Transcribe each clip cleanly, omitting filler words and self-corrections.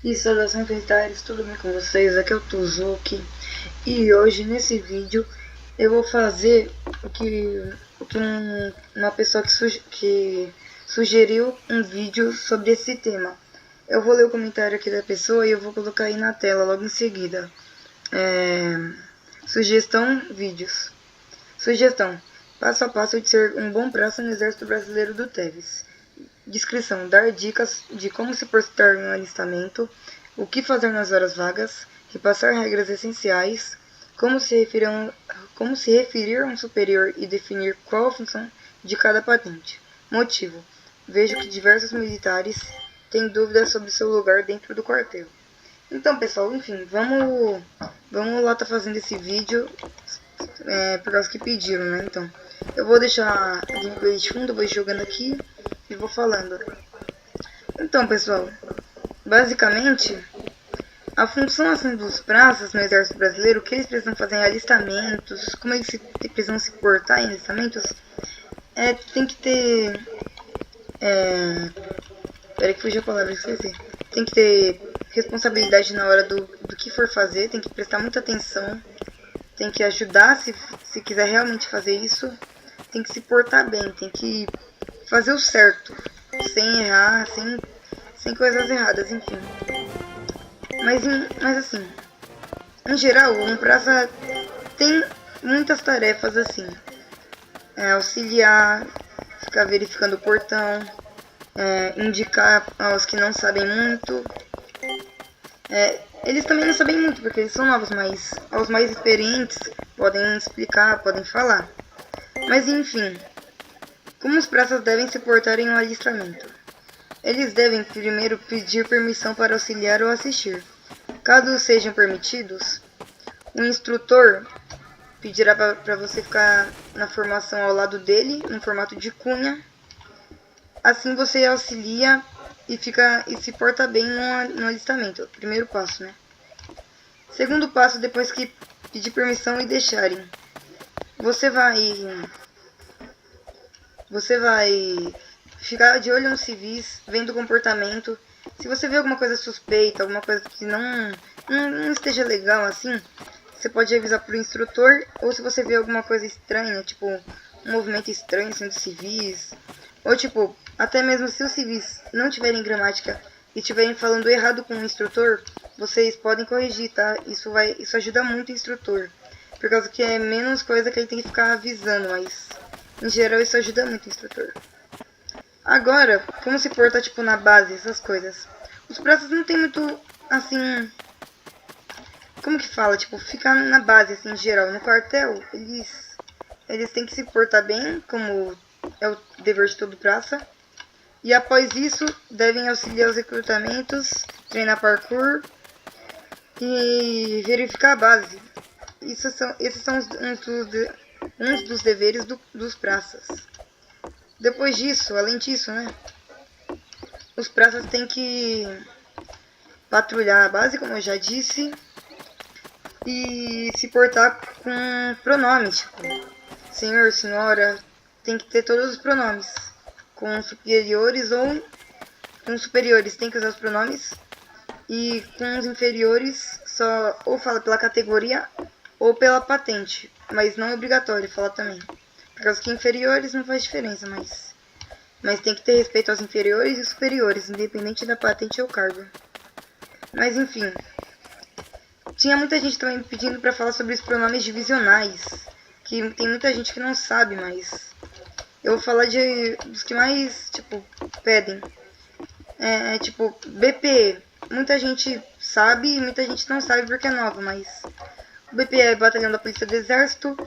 E saudações militares, tudo bem com vocês? Aqui é o Tuzuki e hoje nesse vídeo eu vou fazer o que uma pessoa que sugeriu um vídeo sobre esse tema. Eu vou ler o comentário aqui da pessoa e eu vou colocar aí na tela logo em seguida. Sugestão vídeos. Sugestão: passo a passo de ser um bom praça no Exército Brasileiro do Teves. Descrição: dar dicas de como se portar em um alistamento, o que fazer nas horas vagas, repassar regras essenciais, como se referir a um superior e definir qual a função de cada patente. Motivo: vejo que diversos militares têm dúvidas sobre seu lugar dentro do quartel. Então, pessoal, enfim, vamos lá tá fazendo esse vídeo por causa que pediram, né? Então, eu vou deixar a gameplay de fundo, vou jogando aqui e vou falando. Então, pessoal, basicamente, a função assim dos praças no Exército Brasileiro, o que eles precisam fazer em alistamentos, como eles precisam se portar em alistamentos, tem que ter... Peraí que fugiu a palavra, esqueci. Tem que ter responsabilidade na hora do que for fazer, tem que prestar muita atenção, tem que ajudar se quiser realmente fazer isso, tem que se portar bem, tem que fazer o certo, sem errar, sem coisas erradas, enfim. Mas assim, em geral, um praça tem muitas tarefas assim. Auxiliar, ficar verificando o portão, indicar aos que não sabem muito. Eles também não sabem muito, porque eles são novos, mas aos mais experientes podem explicar, podem falar. Mas enfim, como os praças devem se portar em um alistamento? Eles devem primeiro pedir permissão para auxiliar ou assistir. Caso sejam permitidos, o instrutor pedirá para você ficar na formação ao lado dele, no formato de cunha. Assim você auxilia e se porta bem no alistamento. Primeiro passo, né? Segundo passo, depois que pedir permissão e deixarem, você vai ficar de olho nos civis, vendo o comportamento. Se você vê alguma coisa suspeita, alguma coisa que não esteja legal assim, você pode avisar pro instrutor, ou se você vê alguma coisa estranha, tipo um movimento estranho assim, dos civis, ou tipo, até mesmo se os civis não tiverem gramática e estiverem falando errado com o instrutor, vocês podem corrigir, tá? Isso ajuda muito o instrutor, por causa que é menos coisa que ele tem que ficar avisando, mas em geral isso ajuda muito o instrutor. Agora, como se porta tipo na base, essas coisas. Os praças não tem muito assim, como que fala, tipo, ficar na base assim em geral, no quartel, eles têm que se portar bem, como é o dever de todo praça. E após isso, devem auxiliar os recrutamentos, treinar parkour e verificar a base. Esses são uns dos deveres dos praças. Depois disso, além disso, né, os praças têm que patrulhar a base, como eu já disse, e se portar com pronomes, tipo senhor, senhora, tem que ter todos os pronomes. Com superiores tem que usar os pronomes, e com os inferiores só ou fala pela categoria ou pela patente, mas não é obrigatório falar também. Por causa que inferiores não faz diferença, mas tem que ter respeito aos inferiores e superiores, independente da patente ou cargo. Mas enfim, tinha muita gente também pedindo para falar sobre os pronomes divisionais, que tem muita gente que não sabe, mas eu vou falar dos que mais, tipo, pedem. Tipo, BP. Muita gente sabe e muita gente não sabe porque é nova, mas o BP é Batalhão da Polícia do Exército,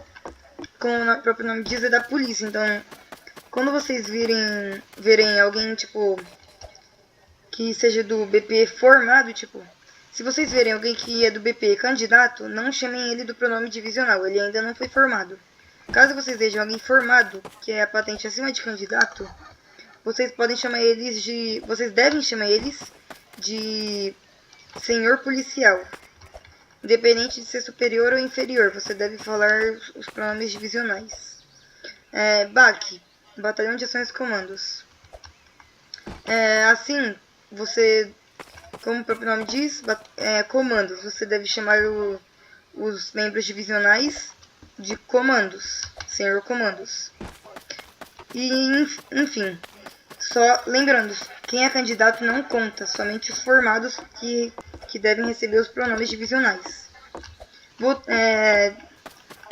como o próprio nome diz, é da polícia. Então, quando vocês verem alguém, tipo, que seja do BP formado, tipo, se vocês verem alguém que é do BP candidato, não chamem ele do pronome divisional, ele ainda não foi formado. Caso vocês vejam alguém formado, que é a patente acima de candidato, vocês devem chamar eles de senhor policial. Independente de ser superior ou inferior, você deve falar os pronomes divisionais. BAC, Batalhão de Ações e Comandos. Assim, você como o próprio nome diz, comandos. Você deve chamar os membros divisionais de comandos, senhor comandos. E, enfim, só lembrando, quem é candidato não conta, somente os formados que devem receber os pronomes divisionais.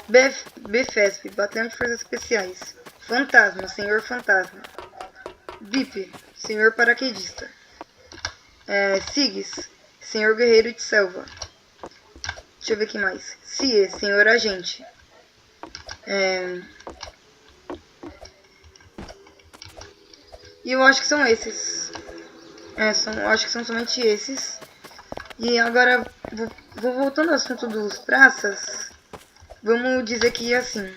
BFESP, Batalhão de Forças Especiais. Fantasma, senhor fantasma. BIP, senhor paraquedista. SIGs, senhor guerreiro de selva. Deixa eu ver aqui mais. CIE, senhor agente. E eu acho que são esses. Acho que são somente esses. E agora, vou voltando ao assunto dos praças. Vamos dizer que assim,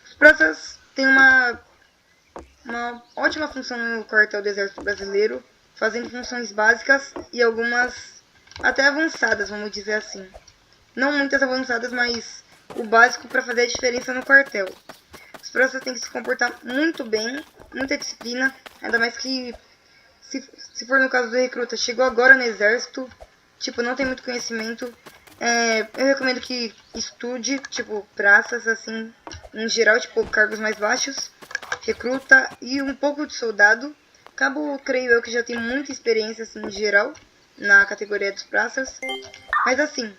os praças têm uma ótima função no quartel do Exército Brasileiro, fazendo funções básicas e algumas até avançadas, vamos dizer assim. Não muitas avançadas, mas o básico para fazer a diferença no quartel. Os praças têm que se comportar muito bem, muita disciplina, ainda mais que se for no caso do recruta, chegou agora no exército, tipo, não tem muito conhecimento. Eu recomendo que estude, tipo, praças, assim, em geral, tipo, cargos mais baixos, recruta e um pouco de soldado. Cabo, creio eu, que já tem muita experiência, assim, em geral, na categoria dos praças. Mas, assim,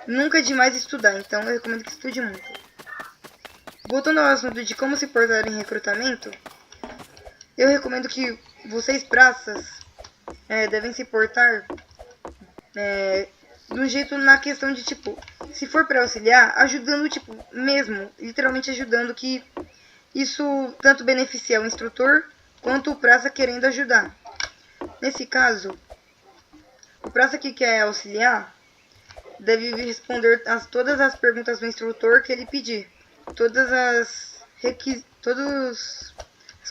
nunca é demais estudar, então eu recomendo que estude muito. Voltando ao assunto de como se portar em recrutamento, eu recomendo que vocês, praças, devem se portar de um jeito na questão de, tipo, se for para auxiliar, ajudando, tipo, mesmo, literalmente ajudando, que isso tanto beneficia o instrutor quanto o praça querendo ajudar. Nesse caso, o praça que quer auxiliar deve responder todas as perguntas do instrutor que ele pedir. Todas as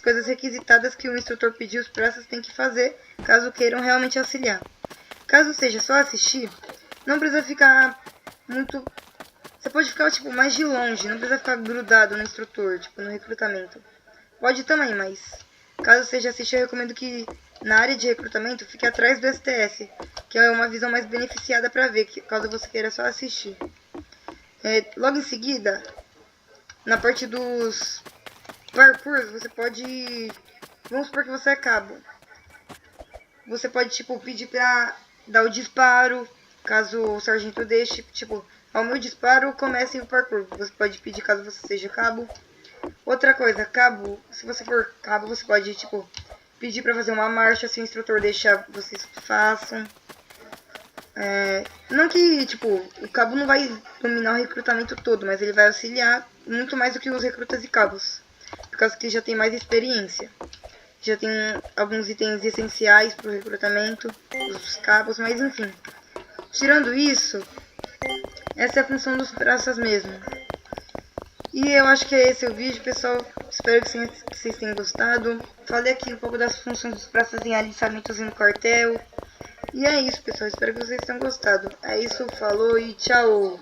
coisas requisitadas que o instrutor pediu, os praças têm que fazer, caso queiram realmente auxiliar. Caso seja só assistir, não precisa ficar muito... Você pode ficar, tipo, mais de longe, não precisa ficar grudado no instrutor, tipo, no recrutamento. Pode também, mas caso seja assistir, eu recomendo que na área de recrutamento fique atrás do STS, que é uma visão mais beneficiada para ver, caso você queira só assistir. Logo em seguida, na parte dos parkours, você pode... Vamos supor que você é cabo. Você pode, tipo, pedir pra dar o disparo, caso o sargento deixe, tipo, ao meu disparo comece o parkour. Você pode pedir caso você seja cabo. Outra coisa, cabo, se você for cabo, você pode, tipo, pedir pra fazer uma marcha, se o instrutor deixar, vocês façam. Não que, tipo, o cabo não vai dominar o recrutamento todo, mas ele vai auxiliar muito mais do que os recrutas e cabos, por causa que já tem mais experiência. Já tem alguns itens essenciais para o recrutamento, os cabos, mas enfim. Tirando isso, essa é a função dos praças mesmo. E eu acho que é esse o vídeo, pessoal. Espero que vocês tenham gostado. Falei aqui um pouco das funções dos praças em alistamentos no quartel. E é isso, pessoal. Espero que vocês tenham gostado. É isso, falou e tchau!